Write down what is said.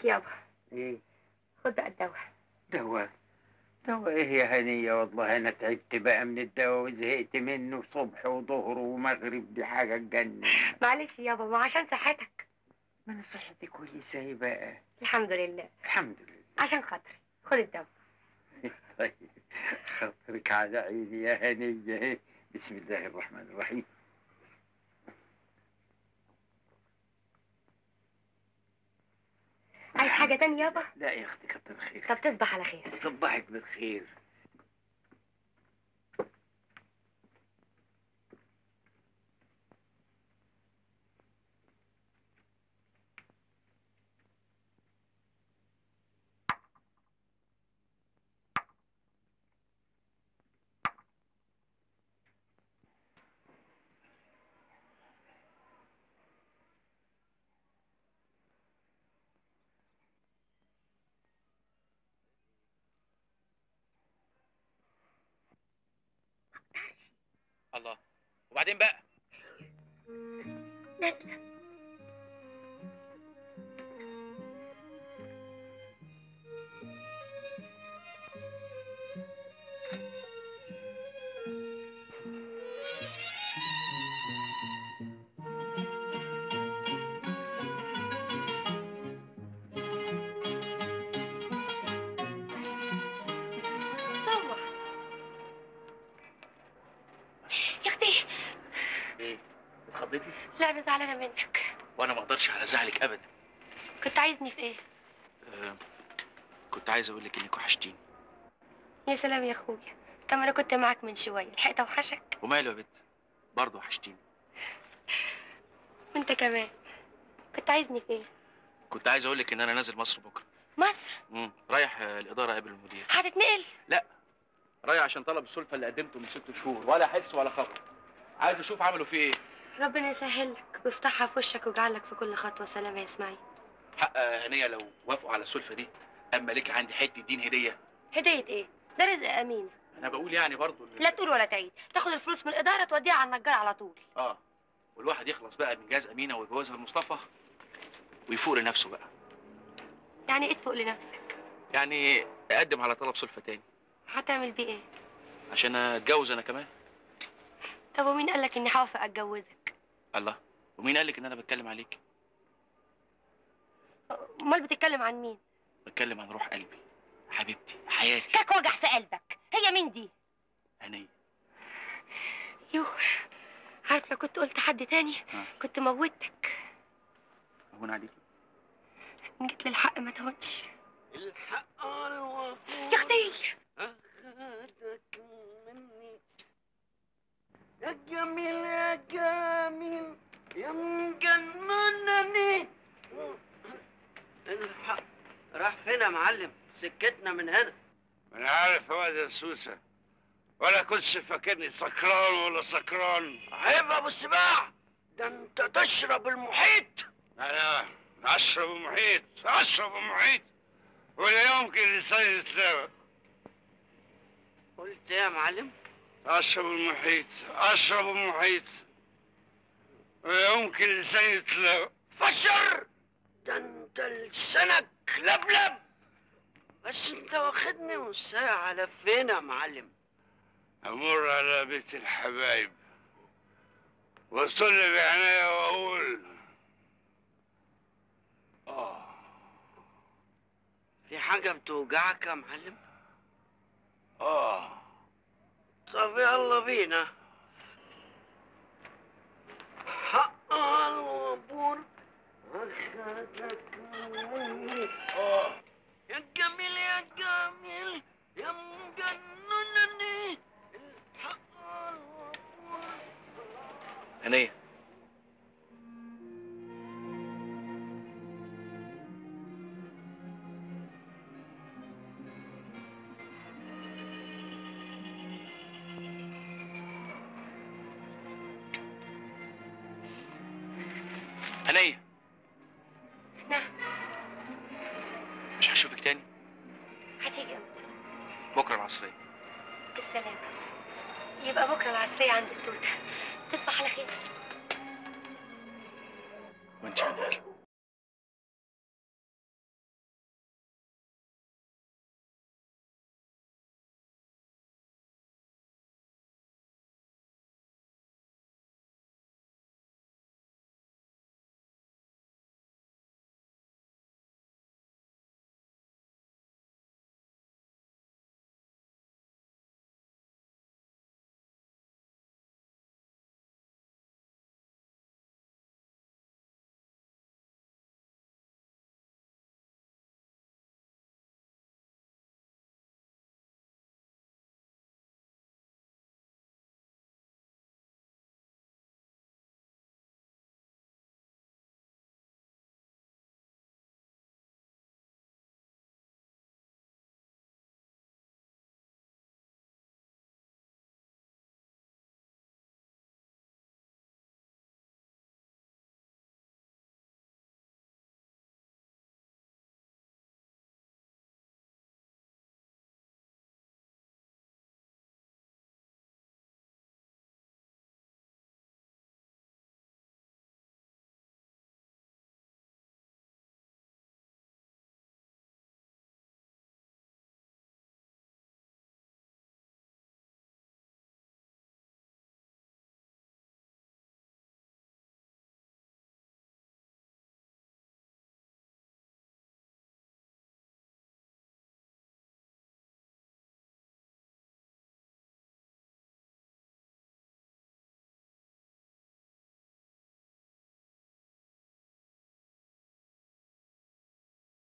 لك يابا. ايه؟ خد بقى الدواء. دواء؟ دواء ايه يا هنية؟ والله انا تعبت بقى من الدواء وزهقت منه، صبح وظهر ومغرب، دي حاجة تجنن. معلش يابا، ما عشان صحتك. ما انا صحتي كويسة اهي بقى. الحمد لله. الحمد لله. عشان خاطري خد الدواء. طيب خاطرك على عيني يا هنية. بسم الله الرحمن الرحيم. عايز حاجة تانية يابا؟ لا يا اختي كتر خير. طب تصبح على خير. صبحك بالخير. الله، وبعدين بقى؟ نازلة. صور يا اختي. ايه؟ اتخضيتي؟ لا انا زعلانة منك. وانا ما اقدرش على زعلك ابدا. كنت عايزني في ايه؟ كنت عايز اقول لك انك وحشتيني. يا سلام يا اخويا، طب انا كنت معاك من شوية، لحقت اوحشك. وماله يا بت؟ برضه وحشتيني. وانت كمان. كنت عايزني في ايه؟ كنت عايز اقول لك ان انا نازل مصر بكره. مصر؟ رايح الاداره اقابل المدير. هتتنقل؟ لا، رايح عشان طلب السلفه اللي قدمته من 6 شهور، ولا حس ولا خبر. عايز اشوف عملوا فيه ايه. ربنا يسهل لك ويفتحها في وشك ويجعلك في كل خطوة سلامة يا اسماعيل. حق هنيه لو وافقوا على السلفه دي، اما لك عندي حته دين هديه. هدية ايه؟ ده رزق امين. انا بقول يعني برضه لا تقول ولا تعيد، تاخد الفلوس من الاداره توديها على النجار على طول. والواحد يخلص بقى من جواز امينه وجوازها لمصطفى ويفوق لنفسه بقى. يعني ايه تفوق لنفسك؟ يعني اقدم على طلب سلفه تاني. هتعمل بيه ايه؟ عشان اتجوز انا كمان. طب ومين قالك اني هوافق اتجوزك؟ الله، ومين قالك ان انا بتكلم عليك؟ امال بتتكلم عن مين؟ بتكلم عن روح قلبي، حبيبتي، حياتي. كاك وجع في قلبك. هي مين دي؟ هنيه. يوه، عارف لو كنت قلت حد تاني كنت موتك. هون عليكي. ان جيت للحق ما تهونش. الحق الوفور يا اختي اخدك مني يا جميل يا جميل يا مجننني. الحق راح فين يا معلم؟ سكتنا من هنا. انا عارف يا واد يا سوسه، ولا كنتش فاكرني سكران ولا سكران. عيب يا ابو السباع، ده انت تشرب المحيط. انا اشرب المحيط، اشرب المحيط ولا يمكن لساني يتلاوى. قلت ايه يا معلم؟ اشرب المحيط، اشرب المحيط ولا يمكن لساني يتلاوى. فشر، ده انت لسانك لبلب. بس انت واخدني والساعة على فين يا معلم؟ امر على بيت الحبايب واصل بعناية واقول في حاجة بتوجعك يا معلم؟ طب يلا بينا. حق الوبور اخدك مني. يا جميل يا جميل يا مجننني. الحق الوبور. هنيه. هنيه. نعم. مش هشوفك تاني. هتيجي امتى؟ بكره العصريه. بالسلامة. يبقى بكرة العصرية عند التوتة. تصبح على خير. وانت من قلب.